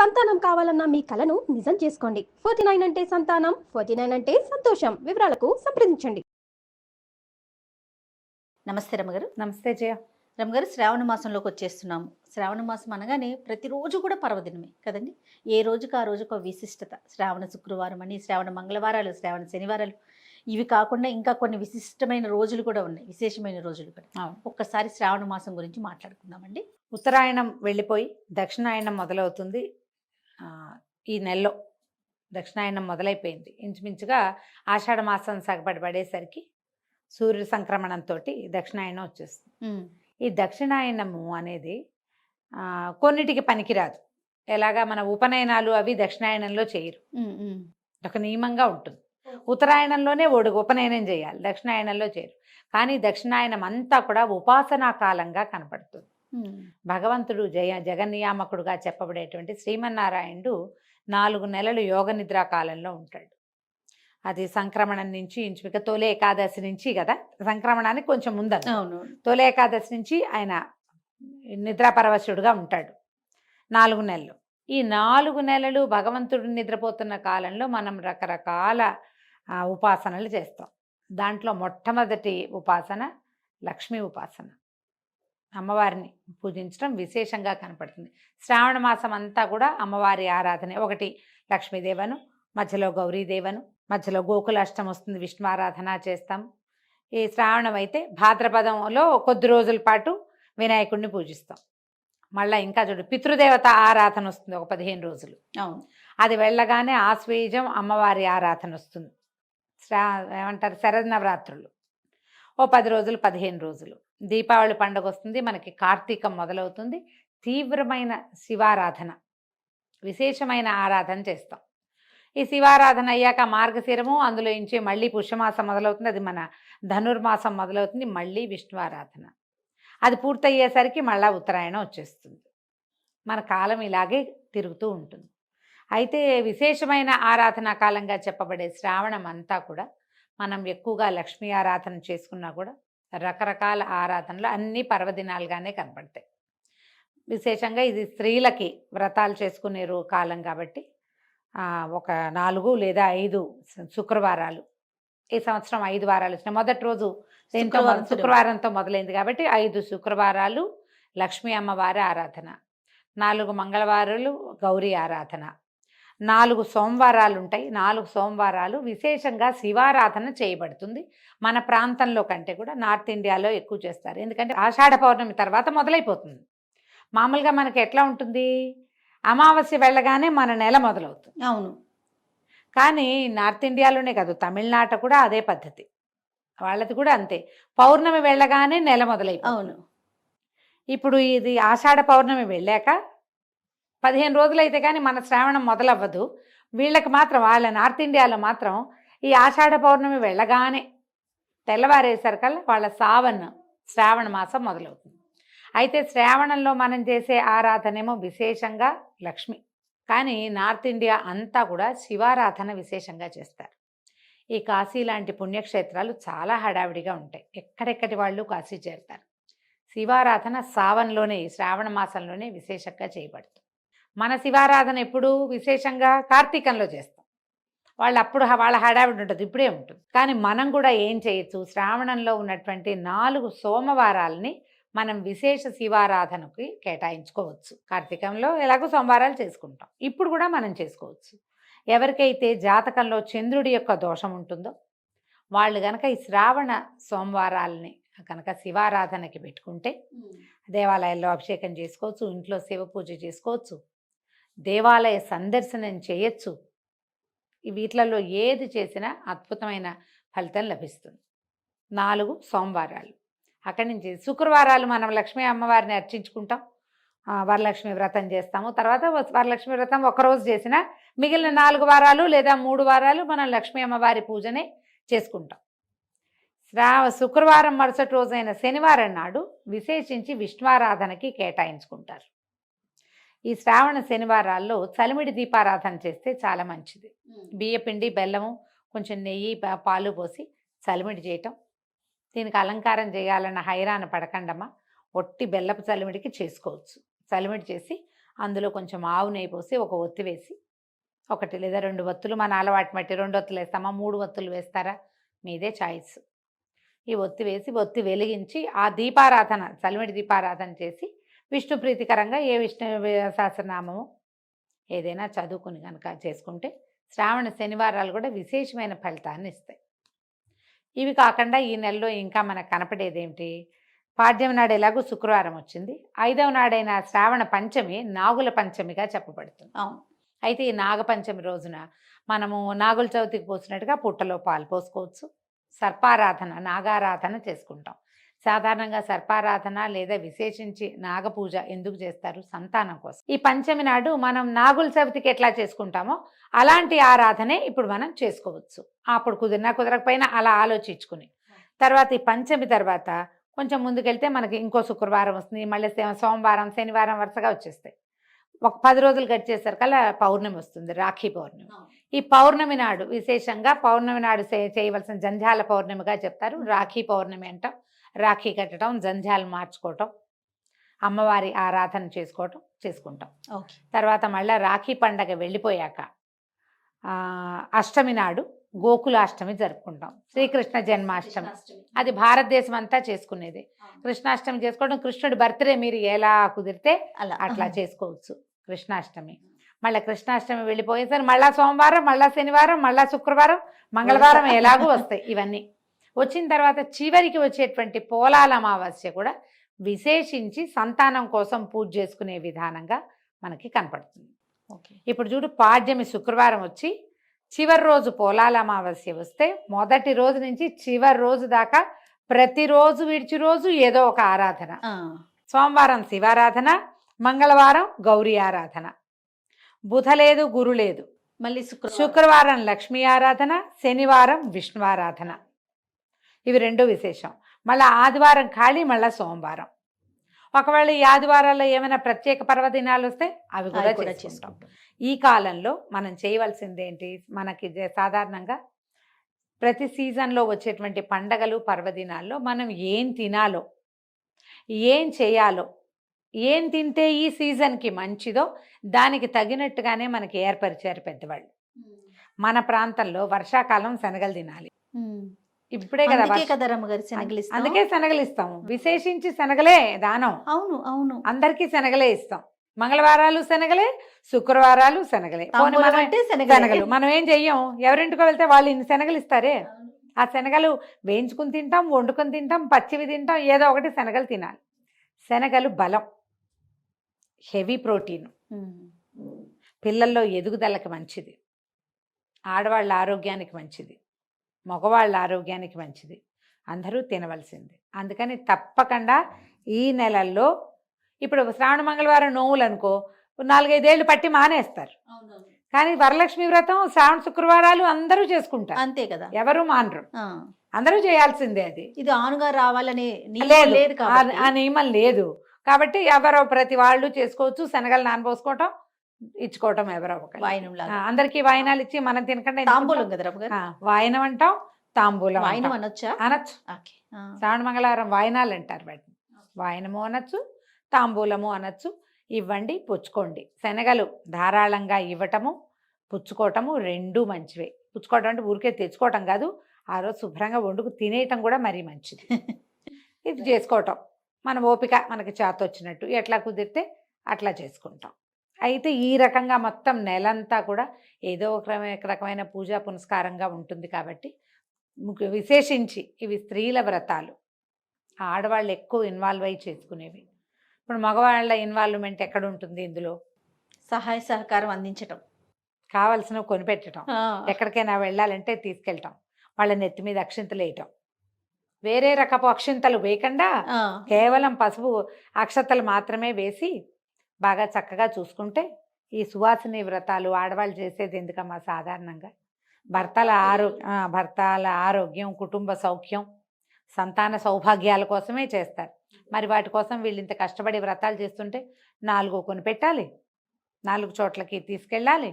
సంతానం కావాలన్న మీ కలను నిజం చేసుకోండి. 49 అంటే సంతానం, 49 అంటే సంతోషం. వివరాలకు సంప్రదించండి. నమస్తే రమ్మగారు. నమస్తే జయ. రమ్మగారు, శ్రావణ మాసంలోకి వచ్చేస్తున్నాము. శ్రావణ మాసం అనగానే ప్రతిరోజు కూడా పర్వదినమే కదండి. ఏ రోజుకి ఆ రోజుకు విశిష్టత. శ్రావణ శుక్రవారం అని, శ్రావణ మంగళవారాలు, శ్రావణ శనివారాలు, ఇవి కాకుండా ఇంకా కొన్ని విశిష్టమైన రోజులు కూడా ఉన్నాయి, విశేషమైన రోజులు కూడా. ఒక్కసారి శ్రావణ మాసం గురించి మాట్లాడుకుందామండి. ఉత్తరాయణం వెళ్ళిపోయి దక్షిణాయనం మొదలవుతుంది. ఈ నెలలో దక్షిణాయనం మొదలైపోయింది. ఇంచుమించుగా ఆషాఢ మాసం సగపడబడేసరికి సూర్య సంక్రమణంతో దక్షిణాయనం వచ్చేస్తుంది. ఈ దక్షిణాయనము అనేది కొన్నిటికి పనికిరాదు. ఎలాగా మన ఉపనయనాలు అవి దక్షిణాయనంలో చేయరు, ఒక నియమంగా ఉంటుంది. ఉత్తరాయణంలోనే ఉపనయనం చేయాలి, దక్షిణాయనంలో చేయరు. కానీ దక్షిణాయనం అంతా కూడా ఉపాసనా కాలంగా కనపడుతుంది. భగవంతుడు జగన్నియామకుడుగా చెప్పబడేటువంటి శ్రీమన్నారాయణుడు 4 నెలలు యోగ నిద్రా కాలంలో ఉంటాడు. అది సంక్రమణం నుంచి ఇంచుమిక తొలి ఏకాదశి నుంచి కదా, సంక్రమణానికి కొంచెం ముందు. తొలి ఏకాదశి నుంచి ఆయన నిద్రాపరవశుడుగా ఉంటాడు 4 నెలలు. ఈ 4 నెలలు భగవంతుడు నిద్రపోతున్న కాలంలో మనం రకరకాల ఉపాసనలు చేస్తాం. దాంట్లో మొట్టమొదటి ఉపాసన లక్ష్మీ ఉపాసన. అమ్మవారిని పూజించడం విశేషంగా కనపడుతుంది. శ్రావణ మాసం అంతా కూడా అమ్మవారి ఆరాధనే. ఒకటి లక్ష్మీదేవను, మధ్యలో గౌరీదేవను, మధ్యలో గోకులాష్టమి వస్తుంది, విష్ణు ఆరాధన చేస్తాం. ఈ శ్రావణం అయితే భాద్రపదంలో కొద్ది రోజుల పాటు వినాయకుడిని పూజిస్తాం. మళ్ళీ ఇంకా చూడు పితృదేవత ఆరాధన వస్తుంది, ఒక 15 రోజులు. అది వెళ్ళగానే ఆశ్వేజం అమ్మవారి ఆరాధన వస్తుంది. ఏమంటారు శరన్నవరాత్రులు, ఓ 10 రోజులు 15 రోజులు. దీపావళి పండుగ వస్తుంది, మనకి కార్తీకం మొదలవుతుంది. తీవ్రమైన శివారాధన, విశేషమైన ఆరాధన చేస్తాం. ఈ శివారాధన అయ్యాక మార్గశిరము, అందులో ఇంచి మళ్ళీ పుష్యమాసం మొదలవుతుంది, అది మన ధనుర్మాసం మొదలవుతుంది. మళ్ళీ విష్ణు ఆరాధన, అది పూర్తయ్యేసరికి మళ్ళీ ఉత్తరాయణం వచ్చేస్తుంది. మన కాలం ఇలాగే తిరుగుతూ ఉంటుంది. అయితే విశేషమైన ఆరాధనా కాలంగా చెప్పబడే శ్రావణం అంతా కూడా మనం ఎక్కువగా లక్ష్మీ ఆరాధన చేసుకున్నా కూడా రకరకాల ఆరాధనలు అన్నీ పర్వదినాలుగానే కనపడతాయి. విశేషంగా ఇది స్త్రీలకి వ్రతాలు చేసుకునే కాలం కాబట్టి ఒక 4 లేదా 5 శుక్రవారాలు, ఈ సంవత్సరం 5 వారాలు వచ్చినాయి. మొదటి రోజు శుక్రవారంతో మొదలైంది కాబట్టి 5 శుక్రవారాలు లక్ష్మీ అమ్మవారి ఆరాధన, 4 మంగళవారాలు గౌరీ ఆరాధన, 4 సోమవారాలు ఉంటాయి. 4 సోమవారాలు విశేషంగా శివారాధన చేయబడుతుంది. మన ప్రాంతంలో కంటే కూడా నార్త్ ఇండియాలో ఎక్కువ చేస్తారు, ఎందుకంటే ఆషాఢ పౌర్ణమి తర్వాత మొదలైపోతుంది. మామూలుగా మనకి ఎట్లా ఉంటుంది, అమావాస్య వెళ్ళగానే మన నెల మొదలవుతుంది. అవును. కానీ నార్త్ ఇండియాలోనే కాదు, తమిళనాట కూడా అదే పద్ధతి, వాళ్ళది కూడా అంతే. పౌర్ణమి వెళ్ళగానే నెల మొదలైపోతుంది. అవును. ఇప్పుడు ఇది ఆషాఢ పౌర్ణమి వెళ్ళాక 15 రోజులైతే కానీ మన శ్రావణం మొదలవ్వదు. వీళ్ళకి మాత్రం, వాళ్ళ నార్త్ ఇండియాలో మాత్రం ఈ ఆషాఢ పౌర్ణమి వెళ్ళగానే తెల్లవారేసరికల్లా వాళ్ళ శ్రావణ మాసం మొదలవుతుంది. అయితే శ్రావణంలో మనం చేసే ఆరాధనేమో విశేషంగా లక్ష్మి, కానీ నార్త్ ఇండియా అంతా కూడా శివారాధన విశేషంగా చేస్తారు. ఈ కాశీ లాంటి పుణ్యక్షేత్రాలు చాలా హడావిడిగా ఉంటాయి, ఎక్కడెక్కడి వాళ్ళు కాశీ చేరుతారు. శివారాధన సావన్లోనే, శ్రావణ మాసంలోనే విశేషంగా చేయబడుతుంది. మన శివారాధన ఎప్పుడు విశేషంగా కార్తీకంలో చేస్తాం, వాళ్ళ హడావిడి ఉంటుంది, ఇప్పుడే ఉంటుంది. కానీ మనం కూడా ఏం చేయొచ్చు, శ్రావణంలో ఉన్నటువంటి 4 సోమవారాలని మనం విశేష శివారాధనకి కేటాయించుకోవచ్చు. కార్తీకంలో ఎలాగో సోమవారాలు చేసుకుంటాం, ఇప్పుడు కూడా మనం చేసుకోవచ్చు. ఎవరికైతే జాతకంలో చంద్రుడి యొక్క దోషం ఉంటుందో వాళ్ళు కనుక ఈ శ్రావణ సోమవారాలని కనుక శివారాధనకి పెట్టుకుంటే దేవాలయాల్లో అభిషేకం చేసుకోవచ్చు, ఇంట్లో శివ పూజ చేసుకోవచ్చు, దేవాలయ సందర్శనం చేయొచ్చు. వీటిలలో ఏది చేసినా అద్భుతమైన ఫలితం లభిస్తుంది. 4 సోమవారాలు. అక్కడి నుంచి శుక్రవారాలు మనం లక్ష్మీ అమ్మవారిని అర్చించుకుంటాం, వరలక్ష్మి వ్రతం చేస్తాము. తర్వాత వరలక్ష్మి వ్రతం ఒకరోజు చేసినా మిగిలిన 4 వారాలు లేదా 3 వారాలు మనం లక్ష్మీ అమ్మవారి పూజనే చేసుకుంటాం. శుక్రవారం మరుసటి రోజైన శనివారం నాడు విశేషించి విష్ణువారాధనకి కేటాయించుకుంటారు. ఈ శ్రావణ శనివారాల్లో చలిమిడి దీపారాధన చేస్తే చాలా మంచిది. బియ్యపిండి, బెల్లము, కొంచెం నెయ్యి, పాలు పోసి చలిమిడి చేయటం. దీనికి అలంకారం చేయాలన్న హైరాణ పడకండమ్మా, ఒట్టి బెల్లపు చలిమిడికి చేసుకోవచ్చు. చలిమిడి చేసి అందులో కొంచెం ఆవు నెయ్యి పోసి ఒక ఒత్తి వేసి, 1 లేదా 2 ఒత్తులు మన అలవాటు బట్టి 2 ఒత్తులు వేస్తామా, 3 ఒత్తులు వేస్తారా, మీదే చాయిస్. ఈ ఒత్తి వేసి ఒత్తి వెలిగించి ఆ దీపారాధన, చలిమిడి దీపారాధన చేసి విష్ణు ప్రీతికరంగా ఏ విష్ణు సహస్రనామము ఏదైనా చదువుకుని కనుక చేసుకుంటే శ్రావణ శనివారాలు కూడా విశేషమైన ఫలితాన్ని ఇస్తాయి. ఇవి కాకుండా ఈ నెలలో ఇంకా మనకు కనపడేది ఏమిటి, పాడ్యం నాడు ఎలాగో శుక్రవారం వచ్చింది, 5వ నాడైన శ్రావణ పంచమి నాగుల పంచమిగా చెప్పబడుతుంది. అవును. అయితే ఈ నాగపంచమి రోజున మనము నాగుల చవితికి పోసినట్టుగా పుట్టలో పాలు పోసుకోవచ్చు. సర్పారాధన, నాగారాధన చేసుకుంటాం. సాధారణంగా సర్పారాధన లేదా విశేషించి నాగపూజ ఎందుకు చేస్తారు, సంతానం కోసం. ఈ పంచమి నాడు మనం నాగుల చవితికి ఎట్లా చేసుకుంటామో అలాంటి ఆరాధనే ఇప్పుడు మనం చేసుకోవచ్చు. అప్పుడు కుదిరినా కుదరకపోయినా అలా ఆలోచించుకుని తర్వాత ఈ పంచమి తర్వాత కొంచెం ముందుకెళ్తే మనకి ఇంకో శుక్రవారం వస్తుంది, మళ్ళీ సోమవారం శనివారం వరుసగా వచ్చేస్తాయి. ఒక 10 రోజులు గడిచేసరికల్లా పౌర్ణమి వస్తుంది, రాఖీ పౌర్ణమి. ఈ పౌర్ణమి నాడు విశేషంగా పౌర్ణమి నాడు చేయవలసిన జంధ్యాల పౌర్ణమిగా చెప్తారు. రాఖీ పౌర్ణమి అంటాం. రాఖీ కట్టడం, జంధ్యాలు మార్చుకోవటం, అమ్మవారి ఆరాధన చేసుకుంటాం. ఓకే. తర్వాత మళ్ళీ రాఖీ పండగ వెళ్ళిపోయాక అష్టమి నాడు గోకులాష్టమి జరుపుకుంటాం. శ్రీకృష్ణ జన్మాష్టమి, అది భారతదేశం అంతా చేసుకునేది. కృష్ణాష్టమి చేసుకోవడం, కృష్ణుడి బర్త్డే మీరు ఎలా కుదిరితే అట్లా చేసుకోవచ్చు కృష్ణాష్టమి. మళ్ళీ కృష్ణాష్టమి వెళ్ళిపోయేసరి మళ్ళీ సోమవారం, మళ్ళీ శనివారం, మళ్ళీ శుక్రవారం, మంగళవారం ఎలాగూ వస్తాయి. ఇవన్నీ వచ్చిన తర్వాత చివరికి వచ్చేటువంటి పోలాల అమావాస్య కూడా విశేషించి సంతానం కోసం పూజ చేసుకునే విధానంగా మనకి కనపడుతుంది. ఓకే. ఇప్పుడు చూడు, పాడ్యమి శుక్రవారం వచ్చి చివరి రోజు పోలాల అమావాస్య వస్తే మొదటి రోజు నుంచి చివరి రోజు దాకా ప్రతిరోజు విడిచి రోజు ఏదో ఒక ఆరాధన. సోమవారం శివారాధన, మంగళవారం గౌరీ ఆరాధన, బుధ లేదు గురు లేదు, మళ్ళీ శుక్రవారం లక్ష్మీ ఆరాధన, శనివారం విష్ణు ఆరాధన. ఇవి 2 విశేషం. మళ్ళీ ఆదివారం ఖాళీ, మళ్ళీ సోమవారం. ఒకవేళ ఈ ఆదివారాల్లో ఏమైనా ప్రత్యేక పర్వదినాలు వస్తే అవి కూడా చేసుకుంటాం. ఈ కాలంలో మనం చేయవలసింది ఏంటి, మనకి సాధారణంగా ప్రతి సీజన్లో వచ్చేటువంటి పండగలు పర్వదినాల్లో మనం ఏం తినాలో, ఏం చేయాలో, ఏం తింటే ఈ సీజన్కి మంచిదో దానికి తగినట్టుగానే మనకి ఏర్పరిచారు పెద్దవాళ్ళు. మన ప్రాంతంలో వర్షాకాలం శనగలు తినాలి. ఇప్పుడే కదా అందుకే శనగలు ఇస్తాము. విశేషించి శనగలే దానం. అవును అవును, అందరికీ శనగలే ఇస్తాం. మంగళవారాలు శనగలే, శుక్రవారాలు శనగలే. శనగలు మనం ఏం చెయ్యం, ఎవరింటికో వెళ్తే వాళ్ళు ఇన్ని శనగలు ఇస్తారే, ఆ శనగలు వేయించుకుని తింటాం, వండుకొని తింటాం, పచ్చివి తింటాం, ఏదో ఒకటి శనగలు తినాలి. శనగలు బలం, హెవీ ప్రోటీన్, పిల్లల్లో ఎదుగుదలకి మంచిది, ఆడవాళ్ళ ఆరోగ్యానికి మంచిది, మగవాళ్ళ ఆరోగ్యానికి మంచిది. అందరూ తినవలసింది. అందుకని తప్పకుండా ఈ నెలల్లో, ఇప్పుడు శ్రావణ మంగళవారం నోవులు అనుకో 4-5 ఏళ్ళు పట్టి మానేస్తారు. కానీ వరలక్ష్మి వ్రతం శ్రావణ శుక్రవారాలు అందరూ చేసుకుంటారు. అంతే కదా, ఎవరు మానరు, అందరూ చేయాల్సిందే. అది ఇది ఆనుగా రావాలని లేదు, ఆ నియమం లేదు. కాబట్టి ఎవరో ప్రతి వాళ్ళు చేసుకోవచ్చు. శనగలు నానబోసుకోవటం, ఇచ్చుకోవటం, ఎవరో ఒక అందరికి వాయినాలు ఇచ్చి మనం తినకుండా తాంబూలం కదా, వాయనం అంటాం, తాంబూలం అనొచ్చు. శ్రావణ మంగళవారం వాయనాలు అంటారు వాటిని. వాయనము అనొచ్చు, తాంబూలము అనొచ్చు. ఇవ్వండి, పుచ్చుకోండి. శనగలు ధారాళంగా ఇవ్వటము, పుచ్చుకోవటము 2 మంచివే. పుచ్చుకోవటం అంటే ఊరికే తెచ్చుకోవటం కాదు, ఆ రోజు శుభ్రంగా వండుకు తినేయటం కూడా మరీ మంచిది. ఇది చేసుకోవటం మన ఓపిక, మనకి చేత వచ్చినట్టు ఎట్లా కుదిరితే అట్లా చేసుకుంటాం. అయితే ఈ రకంగా మొత్తం నెలంతా కూడా ఏదో ఒక రకమైన పూజా పునస్కారంగా ఉంటుంది. కాబట్టి విశేషించి ఇవి స్త్రీల వ్రతాలు, ఆడవాళ్ళు ఎక్కువ ఇన్వాల్వ్ అయ్యి చేసుకునేవి. ఇప్పుడు మగవాళ్ళ ఇన్వాల్వ్మెంట్ ఎక్కడ ఉంటుంది ఇందులో? సహాయ సహకారం అందించటం, కావలసినవి కొనిపెట్టడం, ఎక్కడికైనా వెళ్ళాలంటే తీసుకెళ్ళటం, వాళ్ళ నెత్తి మీద అక్షింతలు వేయటం, వేరే రకపు అక్షింతలు వేయకుండా కేవలం పసుపు అక్షతలు మాత్రమే వేసి బాగా చక్కగా చూసుకుంటే ఈ సువాసిని వ్రతాలు ఆడవాళ్ళు చేసేది ఎందుకమ్మా? సాధారణంగా భర్తల ఆరోగ్యం, కుటుంబ సౌఖ్యం, సంతాన సౌభాగ్యాల కోసమే చేస్తారు. మరి వాటి కోసం వీళ్ళు ఇంత కష్టపడి వ్రతాలు చేస్తుంటే 4 కొనిపెట్టాలి, 4 చోట్లకి తీసుకెళ్ళాలి,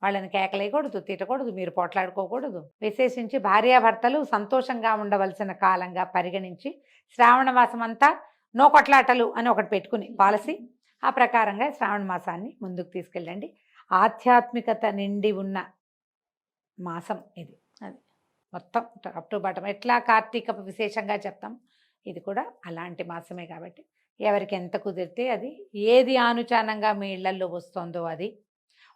వాళ్ళని కేకలేయకూడదు, తిట్టకూడదు, మీరు పోట్లాడుకోకూడదు. విశేషించి భార్యాభర్తలు సంతోషంగా ఉండవలసిన కాలంగా పరిగణించి శ్రావణ మాసం అంతా నో కొట్లాటలు అని ఒకటి పెట్టుకుని పాలసీ, ఆ ప్రకారంగా శ్రావణ మాసాన్ని ముందుకు తీసుకెళ్ళండి. ఆధ్యాత్మికత నిండి ఉన్న మాసం ఇది. అది. మొత్తం టాప్ టు బాటం ఎట్లా కార్తీక విశేషంగా చెప్తాం, ఇది కూడా అలాంటి మాసమే కాబట్టి ఎవరికి ఎంత కుదిరితే అది, ఏది ఆనుచానంగా మీ ఇళ్లల్లో వస్తుందో అది,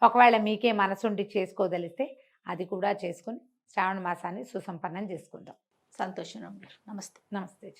ఒకవేళ మీకే మనసుండి చేసుకోదలిస్తే అది కూడా చేసుకొని శ్రావణ మాసాన్ని సుసంపన్నం చేసుకుందాం. సంతోషం రమ్య గారు. నమస్తే. నమస్తే జీ.